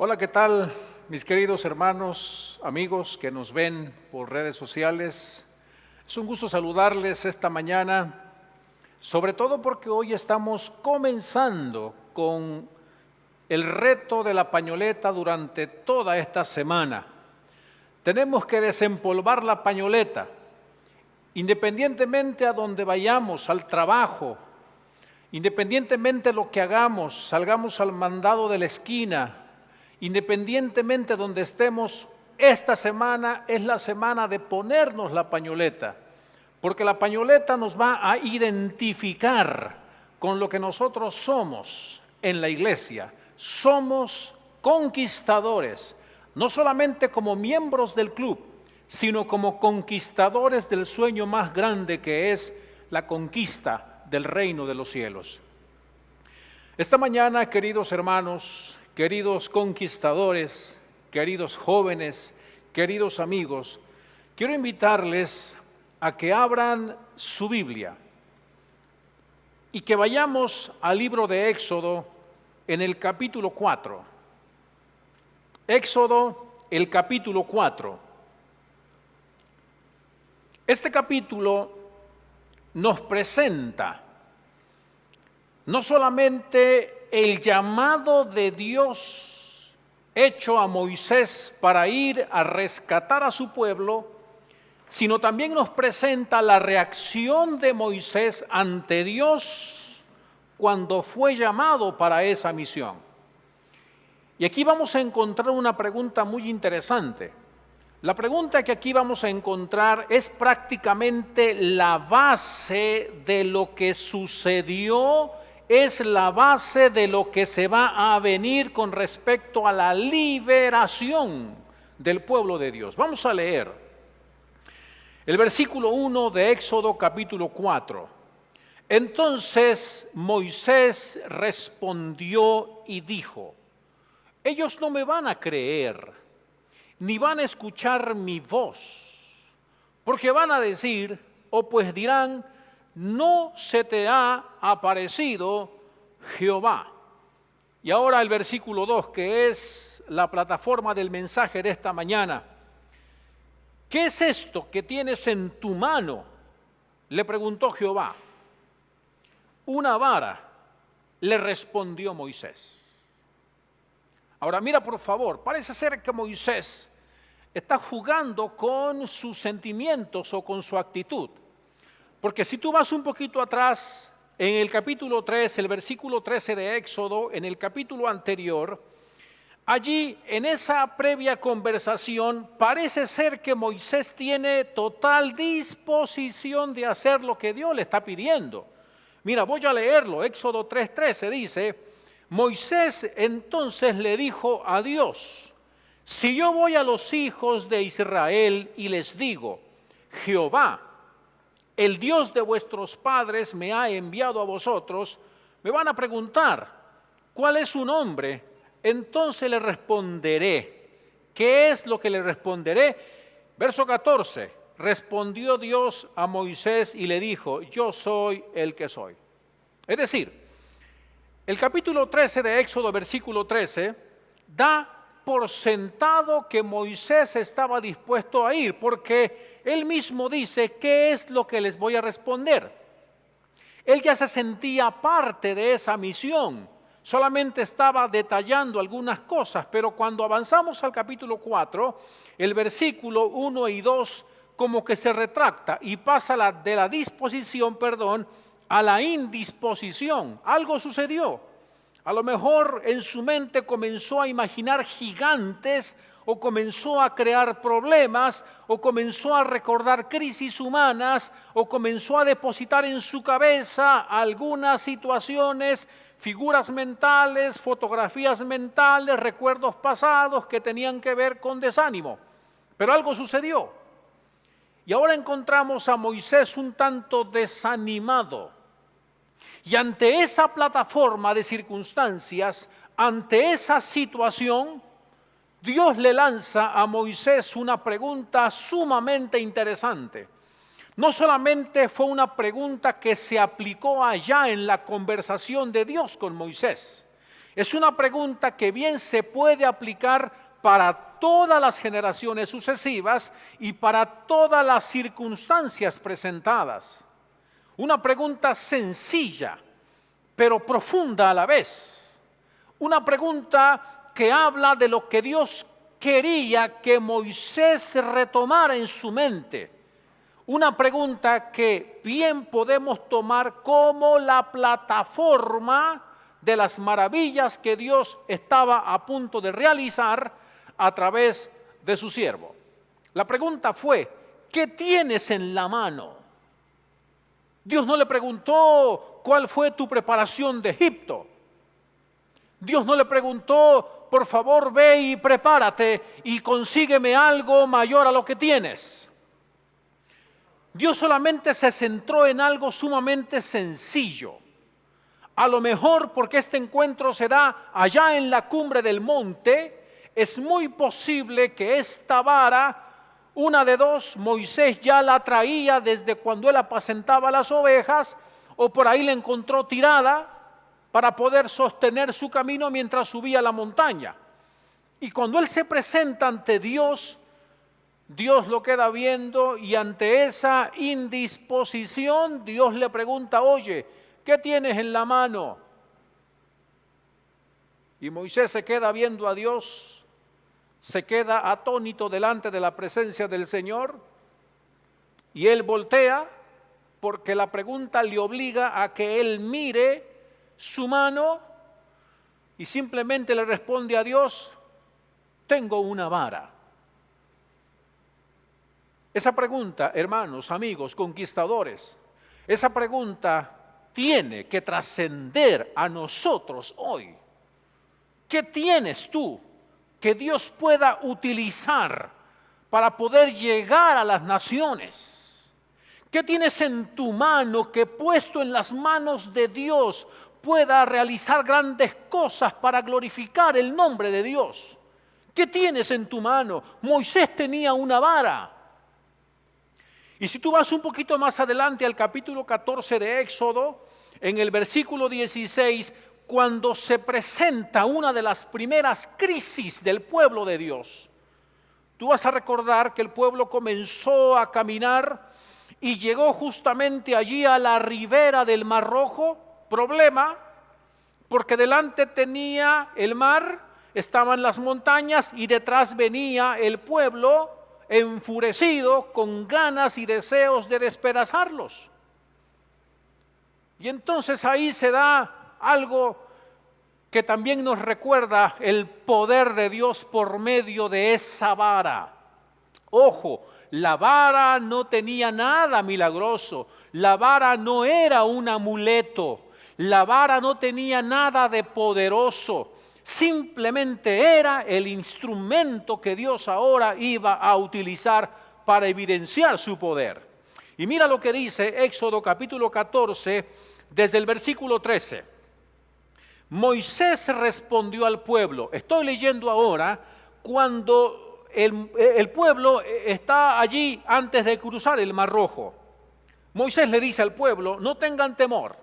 Hola, ¿qué tal, mis queridos hermanos, amigos que nos ven por redes sociales? Es un gusto saludarles esta mañana, sobre todo porque hoy estamos comenzando con el reto de la pañoleta durante toda esta semana. Tenemos que desempolvar la pañoleta, independientemente a donde vayamos, al trabajo, independientemente de lo que hagamos, salgamos al mandado de la esquina, independientemente de donde estemos, esta semana es la semana de ponernos la pañoleta, porque la pañoleta nos va a identificar con lo que nosotros somos en la iglesia. Somos conquistadores, no solamente como miembros del club, sino como conquistadores del sueño más grande que es la conquista del reino de los cielos. Esta mañana, queridos hermanos, queridos conquistadores, queridos jóvenes, queridos amigos, quiero invitarles a que abran su Biblia y que vayamos al libro de Éxodo en el capítulo 4. Éxodo, el capítulo 4. Este capítulo nos presenta no solamente el llamado de Dios hecho a Moisés para ir a rescatar a su pueblo, sino también nos presenta la reacción de Moisés ante Dios cuando fue llamado para esa misión. Y aquí vamos a encontrar una pregunta muy interesante. La pregunta que aquí vamos a encontrar es prácticamente la base de lo que sucedió, es la base de lo que se va a venir con respecto a la liberación del pueblo de Dios. Vamos a leer el versículo 1 de Éxodo capítulo 4. Entonces Moisés respondió y dijo: ellos no me van a creer, ni van a escuchar mi voz, porque van a decir, o pues dirán, no se te ha aparecido Jehová. Y ahora el versículo 2, que es la plataforma del mensaje de esta mañana. ¿Qué es esto que tienes en tu mano?, le preguntó Jehová. Una vara, le respondió Moisés. Ahora mira por favor, parece ser que Moisés está jugando con sus sentimientos o con su actitud. Porque si tú vas un poquito atrás, en el capítulo 3, el versículo 13 de Éxodo, en el capítulo anterior, allí en esa previa conversación parece ser que Moisés tiene total disposición de hacer lo que Dios le está pidiendo. Mira, voy a leerlo, Éxodo 3:13 dice: Moisés entonces le dijo a Dios: si yo voy a los hijos de Israel y les digo, Jehová, el Dios de vuestros padres me ha enviado a vosotros, me van a preguntar, ¿cuál es su nombre? Entonces le responderé. ¿Qué es lo que le responderé? Verso 14, respondió Dios a Moisés y le dijo, yo soy el que soy. Es decir, el capítulo 13 de Éxodo, versículo 13, da por sentado que Moisés estaba dispuesto a ir, porque él mismo dice, ¿qué es lo que les voy a responder? Él ya se sentía parte de esa misión, solamente estaba detallando algunas cosas, pero cuando avanzamos al capítulo 4, el versículo 1 y 2 como que se retracta y pasa de la disposición, a la indisposición. Algo sucedió. A lo mejor en su mente comenzó a imaginar gigantes, o comenzó a crear problemas, o comenzó a recordar crisis humanas, o comenzó a depositar en su cabeza algunas situaciones, figuras mentales, fotografías mentales, recuerdos pasados que tenían que ver con desánimo. Pero algo sucedió. Y ahora encontramos a Moisés un tanto desanimado. Y ante esa plataforma de circunstancias, ante esa situación, Dios le lanza a Moisés una pregunta sumamente interesante. No solamente fue una pregunta que se aplicó allá en la conversación de Dios con Moisés. Es una pregunta que bien se puede aplicar para todas las generaciones sucesivas y para todas las circunstancias presentadas. Una pregunta sencilla, pero profunda a la vez. Una pregunta que habla de lo que Dios quería que Moisés retomara en su mente. Una pregunta que bien podemos tomar como la plataforma de las maravillas que Dios estaba a punto de realizar a través de su siervo. La pregunta fue, ¿qué tienes en la mano? Dios no le preguntó cuál fue tu preparación de Egipto. Dios no le preguntó, por favor ve y prepárate y consígueme algo mayor a lo que tienes. Dios solamente se centró en algo sumamente sencillo. A lo mejor porque este encuentro se da allá en la cumbre del monte, es muy posible que esta vara, una de dos, Moisés ya la traía desde cuando él apacentaba las ovejas, o por ahí la encontró tirada para poder sostener su camino mientras subía la montaña. Y cuando él se presenta ante Dios, Dios lo queda viendo y ante esa indisposición, Dios le pregunta, oye, ¿qué tienes en la mano? Y Moisés se queda viendo a Dios, se queda atónito delante de la presencia del Señor y él voltea porque la pregunta le obliga a que él mire su mano y simplemente le responde a Dios, tengo una vara. Esa pregunta, hermanos, amigos, conquistadores, esa pregunta tiene que trascender a nosotros hoy. ¿Qué tienes tú que Dios pueda utilizar para poder llegar a las naciones? ¿Qué tienes en tu mano que puesto en las manos de Dios pueda realizar grandes cosas para glorificar el nombre de Dios? ¿Qué tienes en tu mano? Moisés tenía una vara. Y si tú vas un poquito más adelante al capítulo 14 de Éxodo, en el versículo 16, cuando se presenta una de las primeras crisis del pueblo de Dios, tú vas a recordar que el pueblo comenzó a caminar y llegó justamente allí a la ribera del Mar Rojo. Problema, porque delante tenía el mar, estaban las montañas y detrás venía el pueblo enfurecido, con ganas y deseos de despedazarlos. Y entonces ahí se da algo que también nos recuerda el poder de Dios por medio de esa vara. Ojo, la vara no tenía nada milagroso, la vara no era un amuleto, la vara no tenía nada de poderoso. Simplemente era el instrumento que Dios ahora iba a utilizar para evidenciar su poder. Y mira lo que dice Éxodo capítulo 14, desde el versículo 13. Moisés respondió al pueblo. Estoy leyendo ahora cuando el pueblo está allí antes de cruzar el Mar Rojo. Moisés le dice al pueblo, no tengan temor,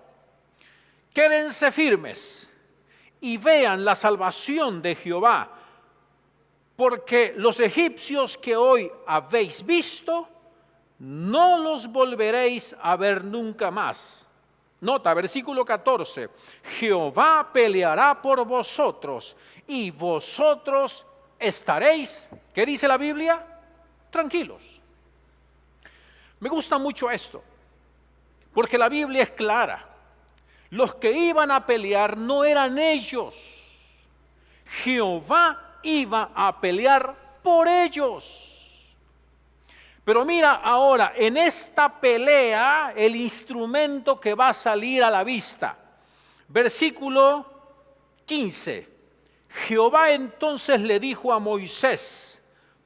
quédense firmes y vean la salvación de Jehová, porque los egipcios que hoy habéis visto, no los volveréis a ver nunca más. Nota, versículo 14, Jehová peleará por vosotros y vosotros estaréis, ¿qué dice la Biblia? Tranquilos. Me gusta mucho esto, porque la Biblia es clara. Los que iban a pelear no eran ellos. Jehová iba a pelear por ellos. Pero mira ahora, en esta pelea, el instrumento que va a salir a la vista. Versículo 15. Jehová entonces le dijo a Moisés,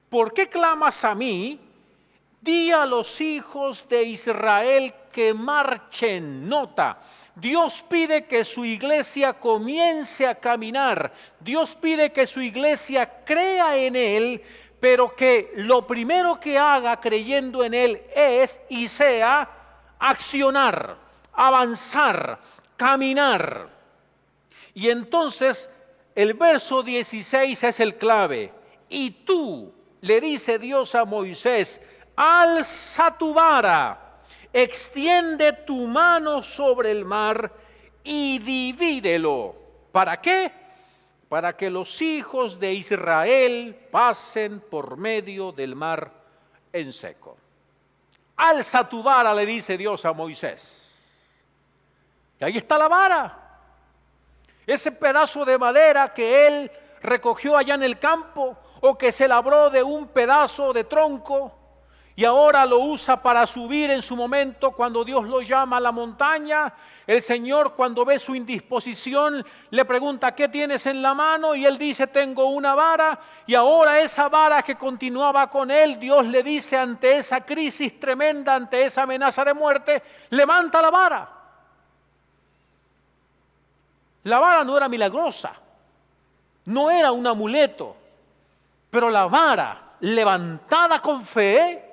¿por qué clamas a mí? Di a los hijos de Israel que marchen. Nota, Dios pide que su iglesia comience a caminar. Dios pide que su iglesia crea en Él, pero que lo primero que haga creyendo en Él es y sea accionar, avanzar, caminar. Y entonces el verso 16 es el clave. Y tú, le dice Dios a Moisés, alza tu vara, extiende tu mano sobre el mar y divídelo. ¿Para qué? Para que los hijos de Israel pasen por medio del mar en seco. Alza tu vara, le dice Dios a Moisés. Y ahí está la vara. Ese pedazo de madera que él recogió allá en el campo o que se labró de un pedazo de tronco y ahora lo usa para subir en su momento cuando Dios lo llama a la montaña. El Señor, cuando ve su indisposición, le pregunta: ¿qué tienes en la mano? Y él dice: tengo una vara. Y ahora esa vara que continuaba con él, Dios le dice, ante esa crisis tremenda, ante esa amenaza de muerte: levanta la vara. La vara no era milagrosa, no era un amuleto, pero la vara, levantada con fe,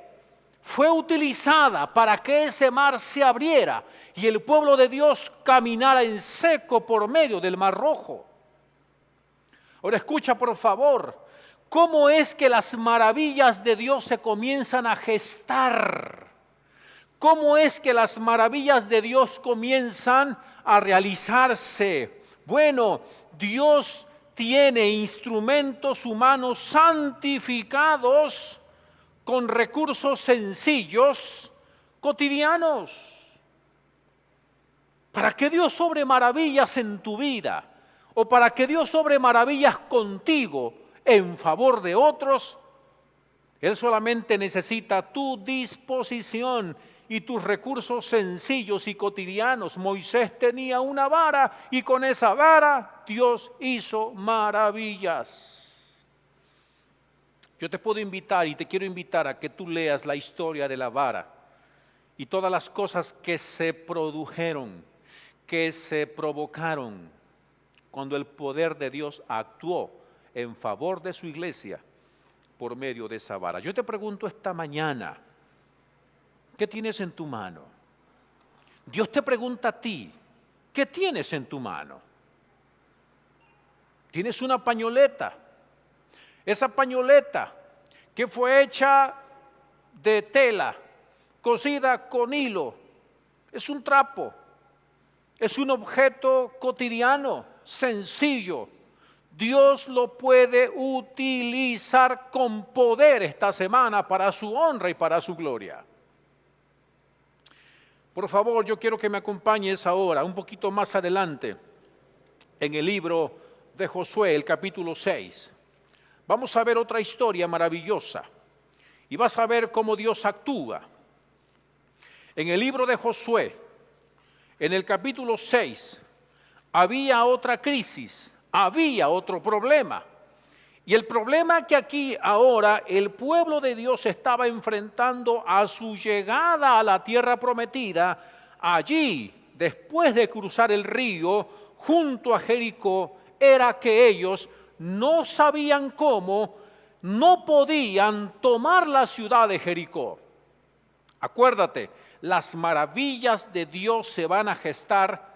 fue utilizada para que ese mar se abriera y el pueblo de Dios caminara en seco por medio del Mar Rojo. Ahora escucha, por favor, cómo es que las maravillas de Dios se comienzan a gestar. ¿Cómo es que las maravillas de Dios comienzan a realizarse? Bueno, Dios tiene instrumentos humanos santificados con recursos sencillos, cotidianos. Para que Dios obre maravillas en tu vida o para que Dios obre maravillas contigo en favor de otros, Él solamente necesita tu disposición y tus recursos sencillos y cotidianos. Moisés tenía una vara y con esa vara Dios hizo maravillas. Yo te puedo invitar y te quiero invitar a que tú leas la historia de la vara y todas las cosas que se produjeron, que se provocaron cuando el poder de Dios actuó en favor de su iglesia por medio de esa vara. Yo te pregunto esta mañana, ¿qué tienes en tu mano? Dios te pregunta a ti, ¿qué tienes en tu mano? ¿Tienes una pañoleta? Esa pañoleta que fue hecha de tela, cosida con hilo, es un trapo, es un objeto cotidiano, sencillo. Dios lo puede utilizar con poder esta semana para su honra y para su gloria. Por favor, yo quiero que me acompañes ahora, un poquito más adelante, en el libro de Josué, el capítulo 6. Vamos a ver otra historia maravillosa y vas a ver cómo Dios actúa. En el libro de Josué, en el capítulo 6, había otra crisis, había otro problema. Y el problema que aquí ahora el pueblo de Dios estaba enfrentando a su llegada a la tierra prometida, allí, después de cruzar el río, junto a Jericó, era que ellos no sabían cómo, no podían tomar la ciudad de Jericó. Acuérdate, las maravillas de Dios se van a gestar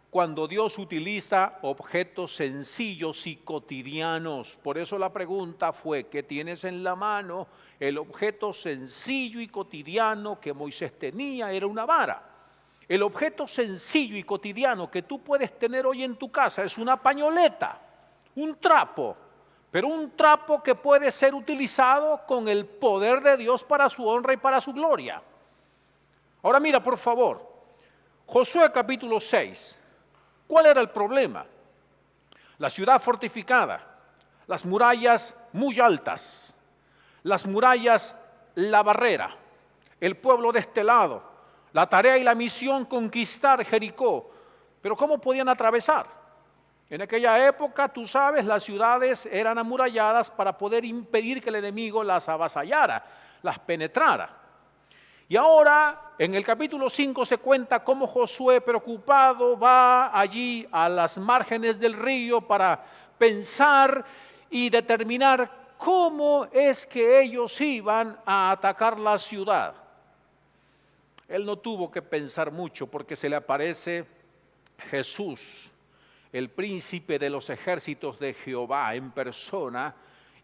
cuando Dios utiliza objetos sencillos y cotidianos. Por eso la pregunta fue: ¿qué tienes en la mano? El objeto sencillo y cotidiano que Moisés tenía era una vara. El objeto sencillo y cotidiano que tú puedes tener hoy en tu casa es una pañoleta, un trapo, pero un trapo que puede ser utilizado con el poder de Dios para su honra y para su gloria. Ahora mira, por favor, Josué capítulo 6. ¿Cuál era el problema? La ciudad fortificada, las murallas muy altas, las murallas, la barrera, el pueblo de este lado, la tarea y la misión conquistar Jericó. Pero ¿cómo podían atravesar? En aquella época, tú sabes, las ciudades eran amuralladas para poder impedir que el enemigo las avasallara, las penetrara. Y ahora, en el capítulo 5 se cuenta cómo Josué, preocupado, va allí a las márgenes del río para pensar y determinar cómo es que ellos iban a atacar la ciudad. Él no tuvo que pensar mucho porque se le aparece Jesús el príncipe de los ejércitos de Jehová en persona,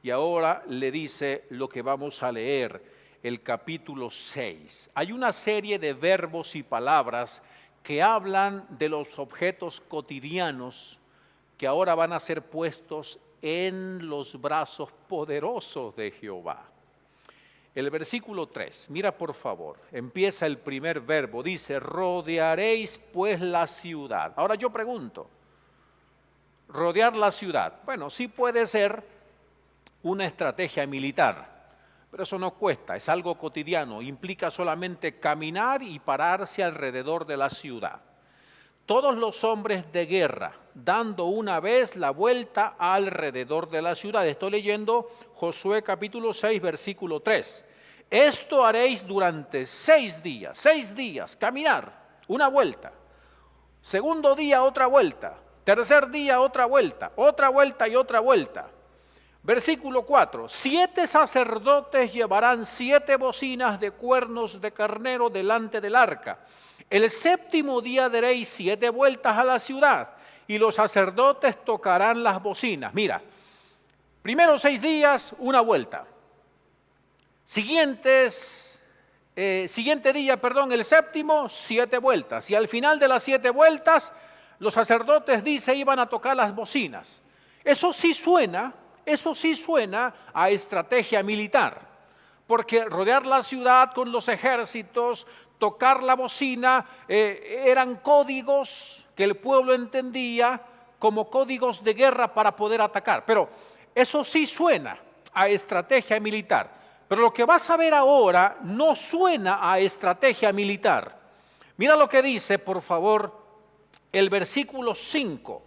y ahora le dice lo que vamos a leer, el capítulo 6. Hay una serie de verbos y palabras que hablan de los objetos cotidianos que ahora van a ser puestos en los brazos poderosos de Jehová. El versículo 3, mira por favor, empieza el primer verbo, dice, rodearéis pues la ciudad. Ahora yo pregunto, rodear la ciudad, bueno, sí puede ser una estrategia militar, pero eso no cuesta, es algo cotidiano, implica solamente caminar y pararse alrededor de la ciudad. Todos los hombres de guerra dando una vez la vuelta alrededor de la ciudad. Estoy leyendo Josué capítulo 6, versículo 3. Esto haréis durante 6 días, caminar, una vuelta. Segundo día, otra vuelta. Tercer día, otra vuelta y otra vuelta. Versículo 4, 7 sacerdotes llevarán 7 bocinas de cuernos de carnero delante del arca. El séptimo día daréis 7 vueltas a la ciudad y los sacerdotes tocarán las bocinas. Mira, primero 6 días, una vuelta. Siguiente día, el séptimo, 7 vueltas. Y al final de las 7 vueltas, los sacerdotes, dice, iban a tocar las bocinas. Eso sí suena a estrategia militar, porque rodear la ciudad con los ejércitos, tocar la bocina, eran códigos que el pueblo entendía como códigos de guerra para poder atacar. Pero eso sí suena a estrategia militar. Pero lo que vas a ver ahora no suena a estrategia militar. Mira lo que dice, por favor, el versículo 5.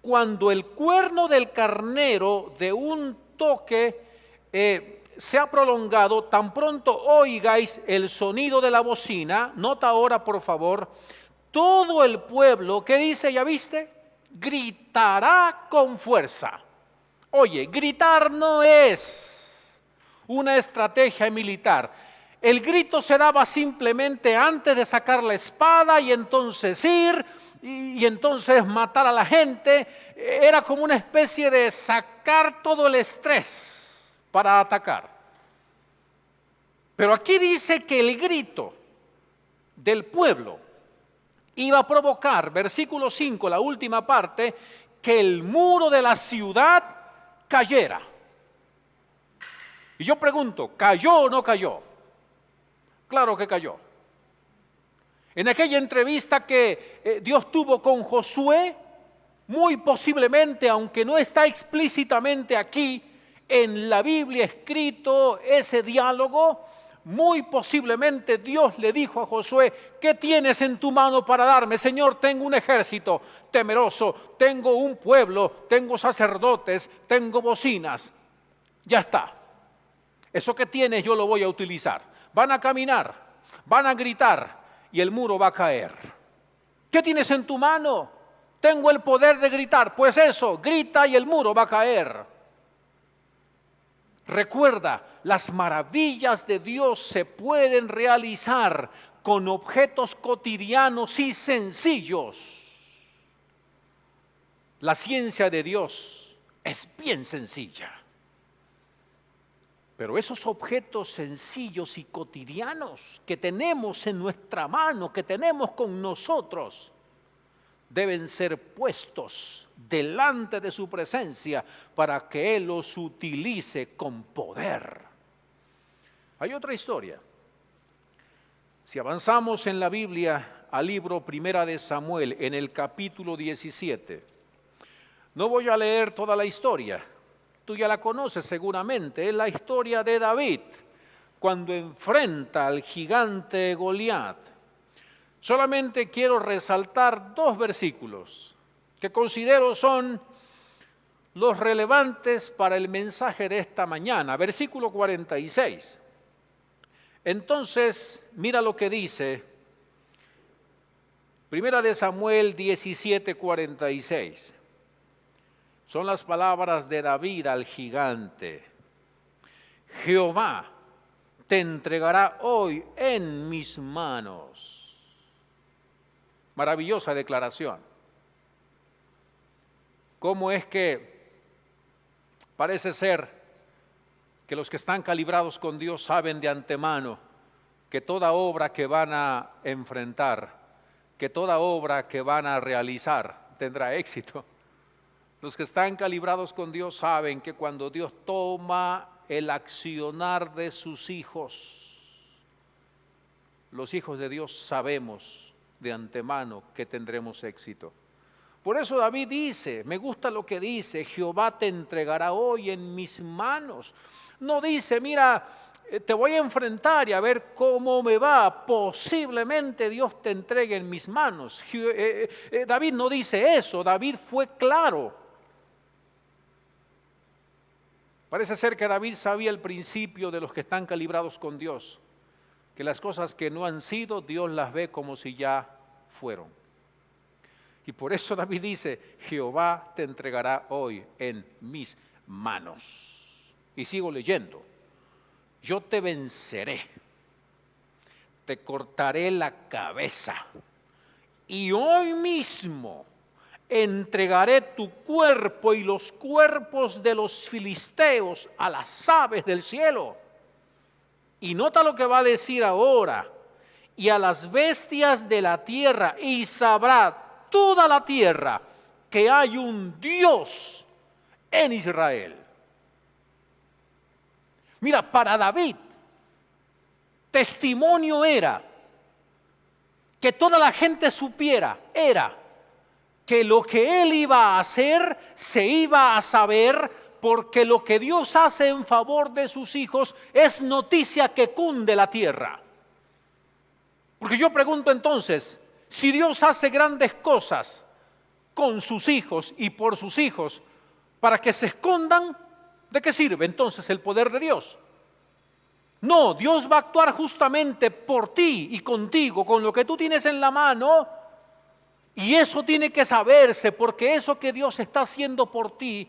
Cuando el cuerno del carnero de un toque se ha prolongado, tan pronto oigáis el sonido de la bocina, nota ahora por favor, todo el pueblo, ¿qué dice? ¿Ya viste? Gritará con fuerza. Oye, gritar no es una estrategia militar. El grito se daba simplemente antes de sacar la espada y entonces ir y entonces matar a la gente. Era como una especie de sacar todo el estrés para atacar. Pero aquí dice que el grito del pueblo iba a provocar, versículo 5, la última parte, que el muro de la ciudad cayera. Y yo pregunto, ¿cayó o no cayó? Claro que cayó. En aquella entrevista que Dios tuvo con Josué, muy posiblemente, aunque no está explícitamente aquí en la Biblia escrito ese diálogo, muy posiblemente Dios le dijo a Josué, ¿qué tienes en tu mano para darme? Señor, tengo un ejército temeroso, tengo un pueblo, tengo sacerdotes, tengo bocinas. Ya está. Eso que tienes yo lo voy a utilizar. Van a caminar, van a gritar y el muro va a caer. ¿Qué tienes en tu mano? Tengo el poder de gritar. Pues eso, grita y el muro va a caer. Recuerda, las maravillas de Dios se pueden realizar con objetos cotidianos y sencillos. La ciencia de Dios es bien sencilla. Pero esos objetos sencillos y cotidianos que tenemos en nuestra mano, que tenemos con nosotros, deben ser puestos delante de su presencia para que Él los utilice con poder. Hay otra historia. Si avanzamos en la Biblia al libro Primera de Samuel, en el capítulo 17, no voy a leer toda la historia. Tú ya la conoces seguramente, es la historia de David, cuando enfrenta al gigante Goliat. Solamente quiero resaltar 2 versículos que considero son los relevantes para el mensaje de esta mañana. Versículo 46. Entonces, mira lo que dice, Primera de Samuel 17, 46. Son las palabras de David al gigante. Jehová te entregará hoy en mis manos. Maravillosa declaración. cómo es que parece ser que los que están calibrados con Dios saben de antemano que toda obra que van a enfrentar, que toda obra que van a realizar tendrá éxito. Los que están calibrados con Dios saben que cuando Dios toma el accionar de sus hijos, los hijos de Dios sabemos de antemano que tendremos éxito. Por eso David dice, me gusta lo que dice, Jehová te entregará hoy en mis manos. No dice, mira, te voy a enfrentar y a ver cómo me va, posiblemente Dios te entregue en mis manos. David no dice eso, David fue claro. Parece ser que David sabía el principio de los que están calibrados con Dios, que las cosas que no han sido, Dios las ve como si ya fueron. Y por eso David dice, Jehová te entregará hoy en mis manos. Y sigo leyendo, yo te venceré, te cortaré la cabeza y hoy mismo entregaré tu cuerpo y los cuerpos de los filisteos a las aves del cielo. Y nota lo que va a decir ahora, y a las bestias de la tierra, y sabrá toda la tierra que hay un Dios en Israel. Mira, para David, testimonio era que toda la gente supiera, era que lo que él iba a hacer se iba a saber, porque lo que Dios hace en favor de sus hijos es noticia que cunde la tierra. Porque yo pregunto entonces, si Dios hace grandes cosas con sus hijos y por sus hijos para que se escondan, ¿de qué sirve entonces el poder de Dios? No, Dios va a actuar justamente por ti y contigo, con lo que tú tienes en la mano. Y eso tiene que saberse, porque eso que Dios está haciendo por ti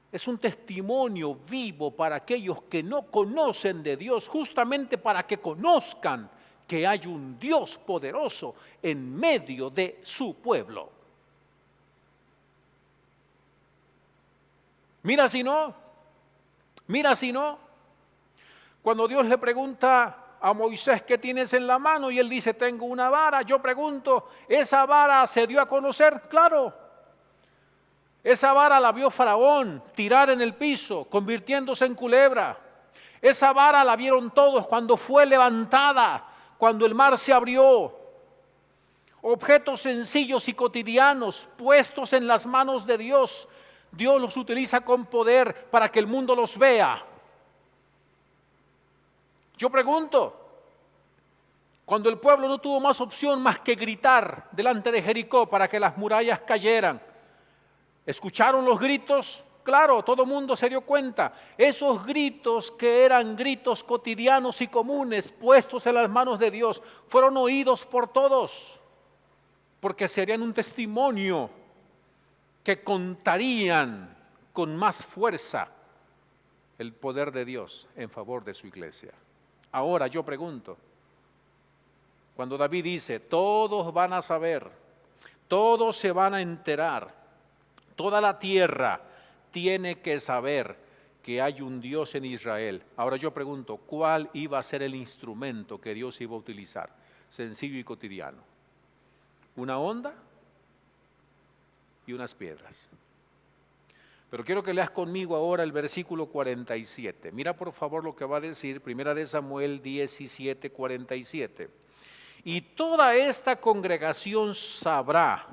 es un testimonio vivo para aquellos que no conocen de Dios, justamente para que conozcan que hay un Dios poderoso en medio de su pueblo. Mira si no, cuando Dios le pregunta a Moisés, ¿qué tienes en la mano? Y él dice, tengo una vara. Yo pregunto, ¿esa vara se dio a conocer? Claro. Esa vara la vio Faraón tirar en el piso, convirtiéndose en culebra. Esa vara la vieron todos cuando fue levantada, cuando el mar se abrió. Objetos sencillos y cotidianos puestos en las manos de Dios. Dios los utiliza con poder para que el mundo los vea. Yo pregunto, cuando el pueblo no tuvo más opción más que gritar delante de Jericó para que las murallas cayeran, ¿escucharon los gritos? Claro, todo el mundo se dio cuenta. Esos gritos, que eran gritos cotidianos y comunes puestos en las manos de Dios, fueron oídos por todos, porque serían un testimonio que contarían con más fuerza el poder de Dios en favor de su iglesia. Ahora yo pregunto, cuando David dice, todos van a saber, todos se van a enterar, toda la tierra tiene que saber que hay un Dios en Israel. Ahora yo pregunto, ¿cuál iba a ser el instrumento que Dios iba a utilizar? Sencillo y cotidiano. Una onda y unas piedras. Pero quiero que leas conmigo ahora el versículo 47. Mira por favor lo que va a decir, 1 Samuel 17, 47. Y toda esta congregación sabrá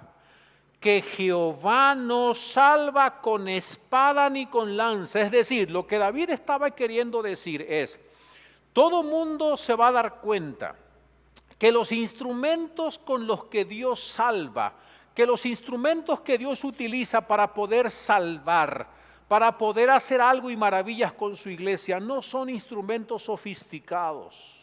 que Jehová no salva con espada ni con lanza. Es decir, lo que David estaba queriendo decir es, todo mundo se va a dar cuenta que los instrumentos con los que Dios salva, que los instrumentos que Dios utiliza para poder salvar, para poder hacer algo y maravillas con su iglesia, no son instrumentos sofisticados.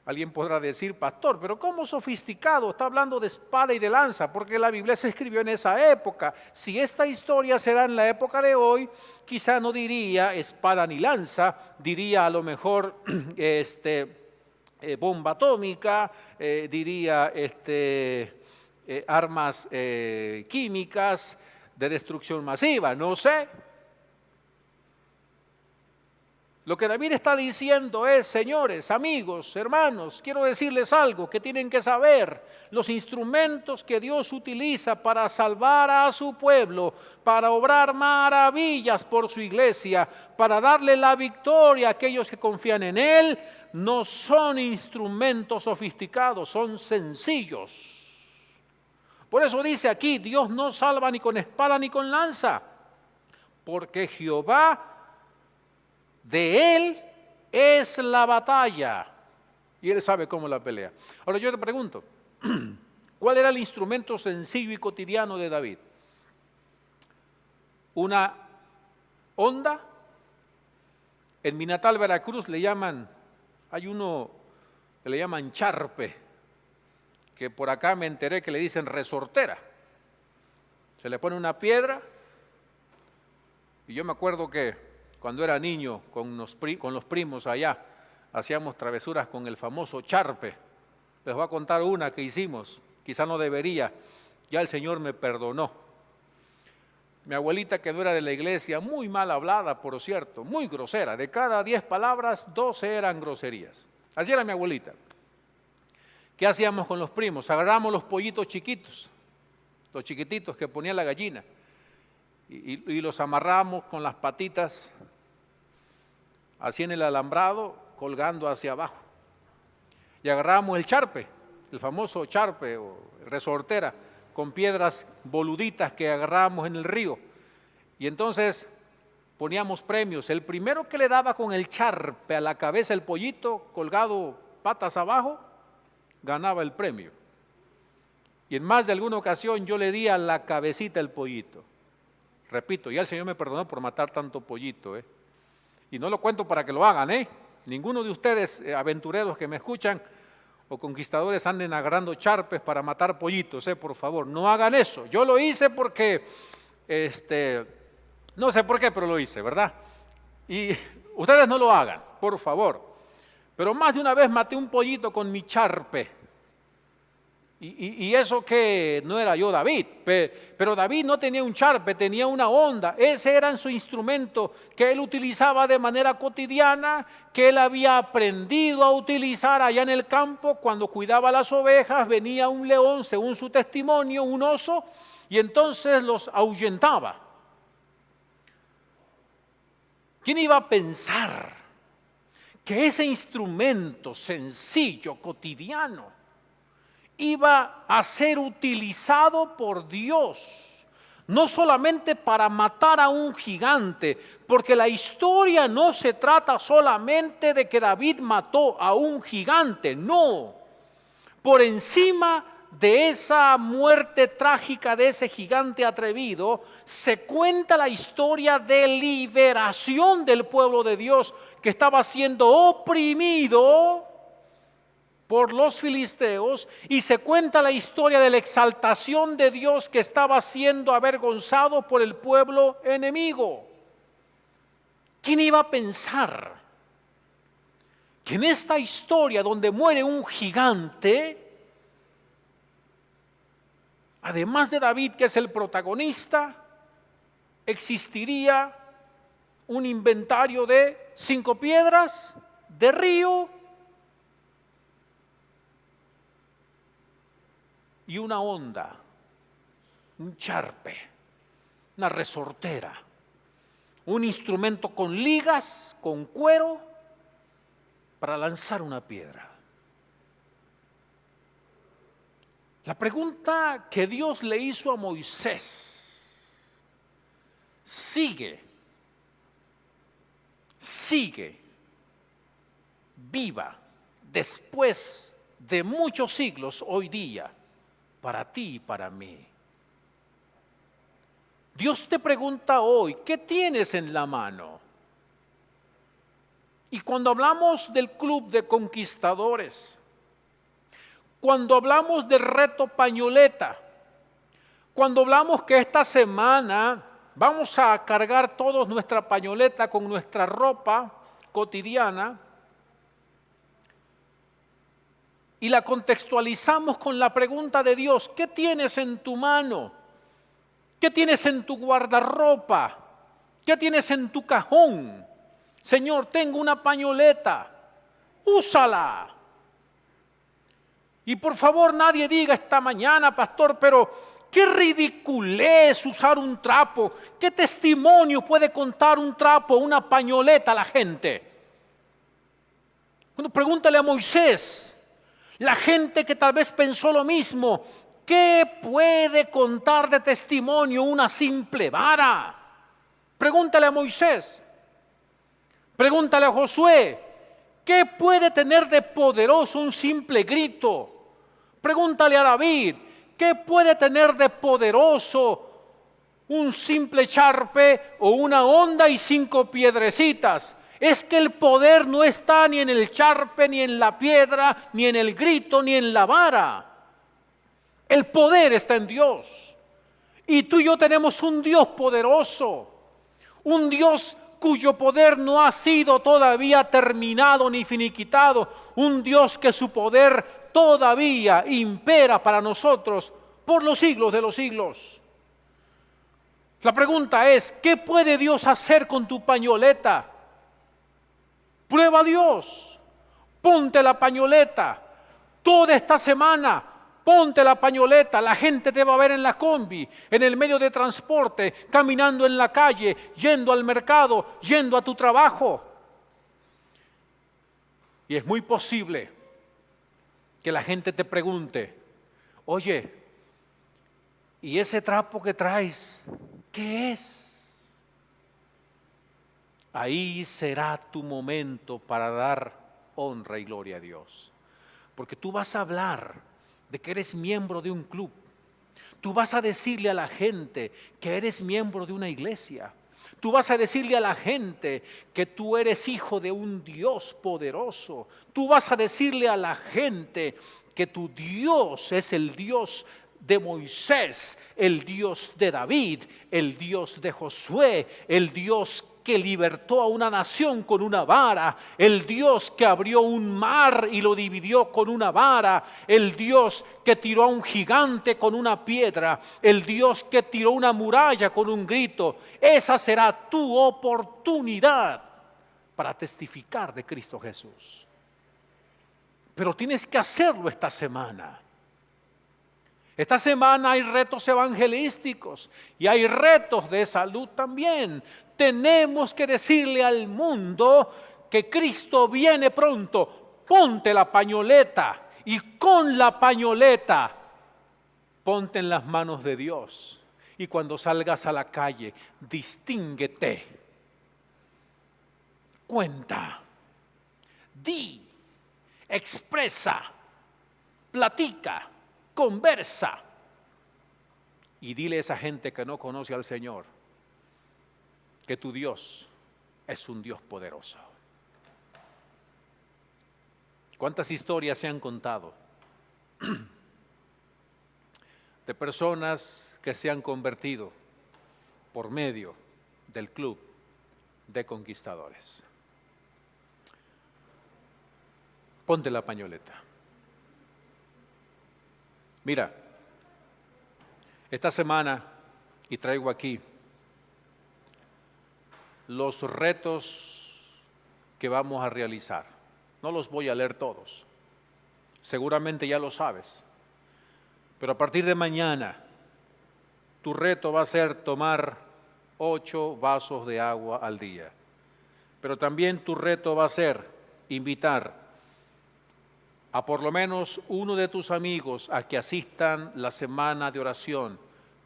Alguien podrá decir, pastor, pero ¿cómo sofisticado? Está hablando de espada y de lanza, porque la Biblia se escribió en esa época. Si esta historia será en la época de hoy, quizá no diría espada ni lanza, diría a lo mejor bomba atómica, diría armas químicas, de destrucción masiva, no sé. Lo que David está diciendo es, señores, amigos, hermanos, quiero decirles algo que tienen que saber. Los instrumentos que Dios utiliza para salvar a su pueblo, para obrar maravillas por su iglesia, para darle la victoria a aquellos que confían en Él, no son instrumentos sofisticados, son sencillos. Por eso dice aquí, Dios no salva ni con espada ni con lanza, porque Jehová, de Él es la batalla y Él sabe cómo la pelea. Ahora yo te pregunto, ¿cuál era el instrumento sencillo y cotidiano de David? ¿Una honda? En mi natal Veracruz hay uno que le llaman charpe, que por acá me enteré que le dicen resortera. Se le pone una piedra y yo me acuerdo que cuando era niño, con los primos allá, hacíamos travesuras con el famoso charpe. Les voy a contar una que hicimos, quizá no debería, ya el Señor me perdonó. Mi abuelita, que no era de la iglesia, muy mal hablada, por cierto, muy grosera, de cada 10 palabras, 12 eran groserías. Así era mi abuelita. ¿Qué hacíamos con los primos? Agarramos los pollitos chiquitos, los chiquititos que ponía la gallina, y los amarramos con las patitas así en el alambrado, colgando hacia abajo. Y agarramos el charpe, el famoso charpe o resortera, con piedras boluditas que agarramos en el río. Y entonces poníamos premios. El primero que le daba con el charpe a la cabeza el pollito, colgado patas abajo, ganaba el premio. Y en más de alguna ocasión yo le di a la cabecita el pollito. Repito, ya el Señor me perdonó por matar tanto pollito, Y no lo cuento para que lo hagan, Ninguno de ustedes, aventureros que me escuchan o conquistadores, anden agarrando charpes para matar pollitos, por favor, no hagan eso. Yo lo hice porque, no sé por qué, pero lo hice, ¿verdad? Y ustedes no lo hagan, por favor. Pero más de una vez maté un pollito con mi charpe. Y eso que no era yo David, pero David no tenía un charpe, tenía una honda. Ese era su instrumento que él utilizaba de manera cotidiana, que él había aprendido a utilizar allá en el campo cuando cuidaba las ovejas. Venía un león, según su testimonio, un oso, y entonces los ahuyentaba. ¿Quién iba a pensar que ese instrumento sencillo, cotidiano, iba a ser utilizado por Dios, no solamente para matar a un gigante, porque la historia no se trata solamente de que David mató a un gigante, no. Por encima de esa muerte trágica de ese gigante atrevido, se cuenta la historia de liberación del pueblo de Dios que estaba siendo oprimido por los filisteos, y se cuenta la historia de la exaltación de Dios que estaba siendo avergonzado por el pueblo enemigo. ¿Quién iba a pensar que en esta historia donde muere un gigante, además de David, que es el protagonista, existiría un inventario de 5 piedras, de río y una honda, un charpe, una resortera, un instrumento con ligas, con cuero, para lanzar una piedra? La pregunta que Dios le hizo a Moisés sigue viva después de muchos siglos hoy día, para ti y para mí. Dios te pregunta hoy, ¿qué tienes en la mano? Y cuando hablamos del club de conquistadores, cuando hablamos del reto pañoleta, cuando hablamos que esta semana vamos a cargar todos nuestra pañoleta con nuestra ropa cotidiana, y la contextualizamos con la pregunta de Dios, ¿qué tienes en tu mano? ¿Qué tienes en tu guardarropa? ¿Qué tienes en tu cajón? Señor, tengo una pañoleta, úsala. Y por favor nadie diga esta mañana, pastor, pero qué ridiculez usar un trapo. ¿Qué testimonio puede contar un trapo, una pañoleta a la gente? Bueno, pregúntale a Moisés, la gente que tal vez pensó lo mismo. ¿Qué puede contar de testimonio una simple vara? Pregúntale a Moisés, pregúntale a Josué, ¿qué puede tener de poderoso un simple grito? Pregúntale a David, ¿qué puede tener de poderoso un simple charpe o una honda y 5 piedrecitas? Es que el poder no está ni en el charpe, ni en la piedra, ni en el grito, ni en la vara. El poder está en Dios. Y tú y yo tenemos un Dios poderoso, un Dios cuyo poder no ha sido todavía terminado ni finiquitado, un Dios que su poder todavía impera para nosotros por los siglos de los siglos. La pregunta es, ¿qué puede Dios hacer con tu pañoleta? Prueba a Dios, ponte la pañoleta, toda esta semana. Ponte la pañoleta, la gente te va a ver en la combi, en el medio de transporte, caminando en la calle, yendo al mercado, yendo a tu trabajo. Y es muy posible que la gente te pregunte, oye, ¿y ese trapo que traes, qué es? Ahí será tu momento para dar honra y gloria a Dios. Porque tú vas a hablar de que eres miembro de un club. Tú vas a decirle a la gente que eres miembro de una iglesia. Tú vas a decirle a la gente que tú eres hijo de un Dios poderoso. Tú vas a decirle a la gente que tu Dios es el Dios de Moisés, el Dios de David, el Dios de Josué, el Dios que libertó a una nación con una vara, el Dios que abrió un mar y lo dividió con una vara, el Dios que tiró a un gigante con una piedra, el Dios que tiró una muralla con un grito. Esa será tu oportunidad para testificar de Cristo Jesús. Pero tienes que hacerlo esta semana. Esta semana hay retos evangelísticos y hay retos de salud también. Tenemos que decirle al mundo que Cristo viene pronto. Ponte la pañoleta y con la pañoleta ponte en las manos de Dios. Y cuando salgas a la calle, distínguete. Cuenta, di, expresa, platica. Conversa y dile a esa gente que no conoce al Señor que tu Dios es un Dios poderoso. ¿Cuántas historias se han contado de personas que se han convertido por medio del club de conquistadores? Ponte la pañoleta. Mira, esta semana, y traigo aquí los retos que vamos a realizar. No los voy a leer todos, seguramente ya lo sabes, pero a partir de mañana, tu reto va a ser tomar 8 vasos de agua al día, pero también tu reto va a ser invitar a por lo menos uno de tus amigos a que asistan la semana de oración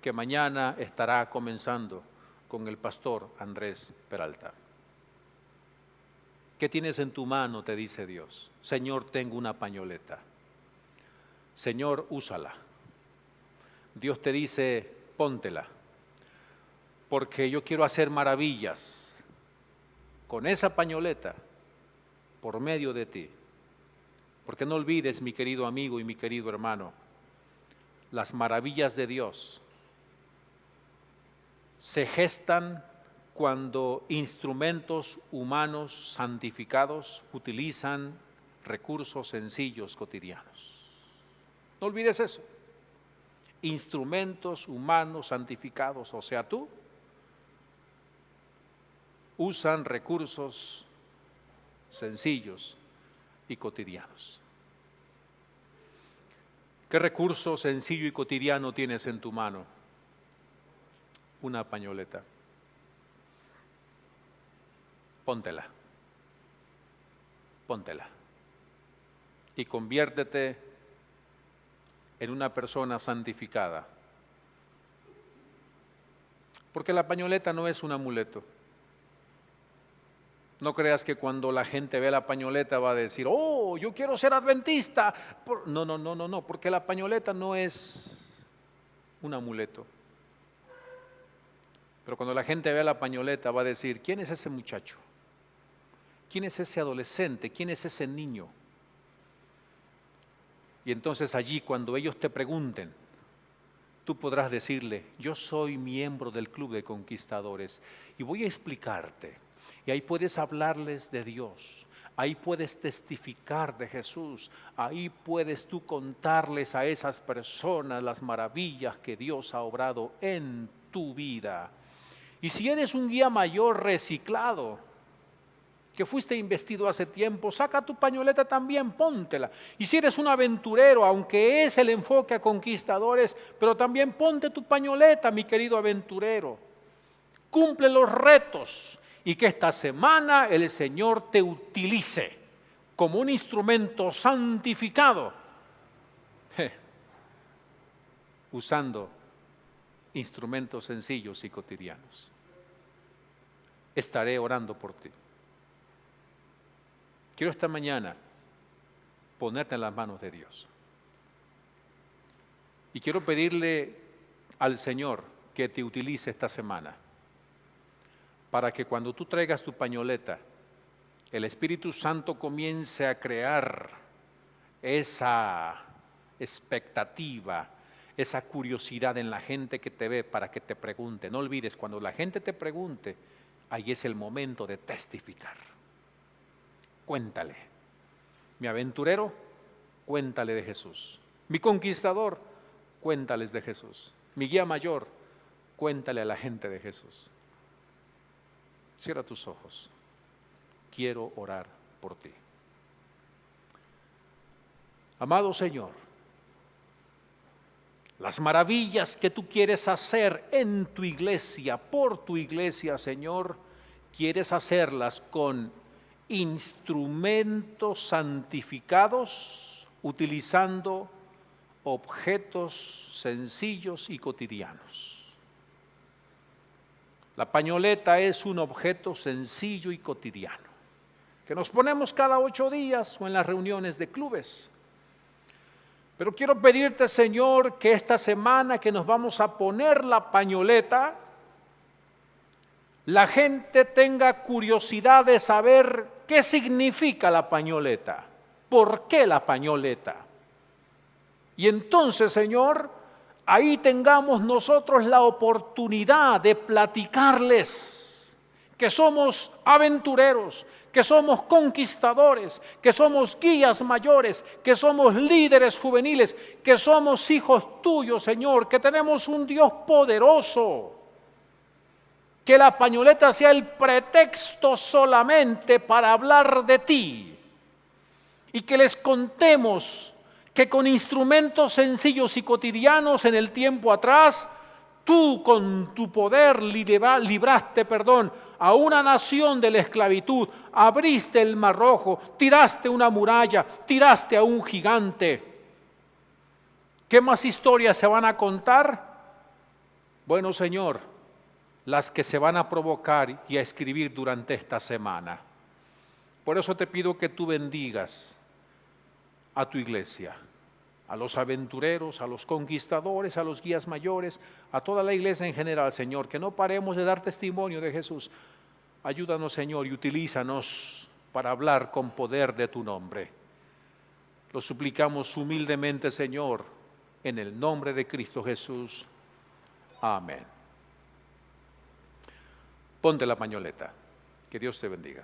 que mañana estará comenzando con el pastor Andrés Peralta. ¿Qué tienes en tu mano? Te dice Dios. Señor, tengo una pañoleta. Señor, úsala. Dios te dice, póntela, porque yo quiero hacer maravillas con esa pañoleta por medio de ti. Porque no olvides, mi querido amigo y mi querido hermano, las maravillas de Dios se gestan cuando instrumentos humanos santificados utilizan recursos sencillos cotidianos. No olvides eso. instrumentos humanos santificados, o sea, tú, usan recursos sencillos y cotidianos. ¿Qué recurso sencillo y cotidiano tienes en tu mano? Una pañoleta. Póntela. Póntela. Y conviértete en una persona santificada. Porque la pañoleta no es un amuleto. No creas que cuando la gente ve la pañoleta va a decir, oh, yo quiero ser adventista. No, porque la pañoleta no es un amuleto. Pero cuando la gente ve la pañoleta va a decir, ¿quién es ese muchacho? ¿Quién es ese adolescente? ¿Quién es ese niño? Y entonces allí cuando ellos te pregunten, tú podrás decirle, yo soy miembro del Club de Conquistadores y voy a explicarte. Y ahí puedes hablarles de Dios, ahí puedes testificar de Jesús, ahí puedes tú contarles a esas personas las maravillas que Dios ha obrado en tu vida. Y si eres un guía mayor reciclado, que fuiste investido hace tiempo, saca tu pañoleta también, póntela. Y si eres un aventurero, aunque es el enfoque a conquistadores, pero también ponte tu pañoleta, mi querido aventurero. Cumple los retos y que esta semana el Señor te utilice como un instrumento santificado, usando instrumentos sencillos y cotidianos. Estaré orando por ti. Quiero esta mañana ponerte en las manos de Dios. Y quiero pedirle al Señor que te utilice esta semana para que cuando tú traigas tu pañoleta, el Espíritu Santo comience a crear esa expectativa, esa curiosidad en la gente que te ve para que te pregunte. No olvides, cuando la gente te pregunte, ahí es el momento de testificar. Cuéntale. Mi aventurero, cuéntale de Jesús. Mi conquistador, cuéntales de Jesús. Mi guía mayor, cuéntale a la gente de Jesús. Cierra tus ojos. Quiero orar por ti. Amado Señor, las maravillas que tú quieres hacer en tu iglesia, por tu iglesia, Señor, quieres hacerlas con instrumentos santificados, utilizando objetos sencillos y cotidianos. La pañoleta es un objeto sencillo y cotidiano, que nos ponemos cada 8 días o en las reuniones de clubes. Pero quiero pedirte, Señor, que esta semana que nos vamos a poner la pañoleta, la gente tenga curiosidad de saber qué significa la pañoleta, por qué la pañoleta. Y entonces, Señor, ahí tengamos nosotros la oportunidad de platicarles que somos aventureros, que somos conquistadores, que somos guías mayores, que somos líderes juveniles, que somos hijos tuyos, Señor, que tenemos un Dios poderoso. Que la pañoleta sea el pretexto solamente para hablar de ti y que les contemos que con instrumentos sencillos y cotidianos en el tiempo atrás, tú con tu poder libraste a una nación de la esclavitud, abriste el Mar Rojo, tiraste una muralla, tiraste a un gigante. ¿Qué más historias se van a contar? Bueno, Señor, las que se van a provocar y a escribir durante esta semana. Por eso te pido que tú bendigas a tu iglesia, a los aventureros, a los conquistadores, a los guías mayores, a toda la iglesia en general, Señor, que no paremos de dar testimonio de Jesús. Ayúdanos, Señor, y utilízanos para hablar con poder de tu nombre. Lo suplicamos humildemente, Señor, en el nombre de Cristo Jesús. Amén. Ponte la pañoleta. Que Dios te bendiga.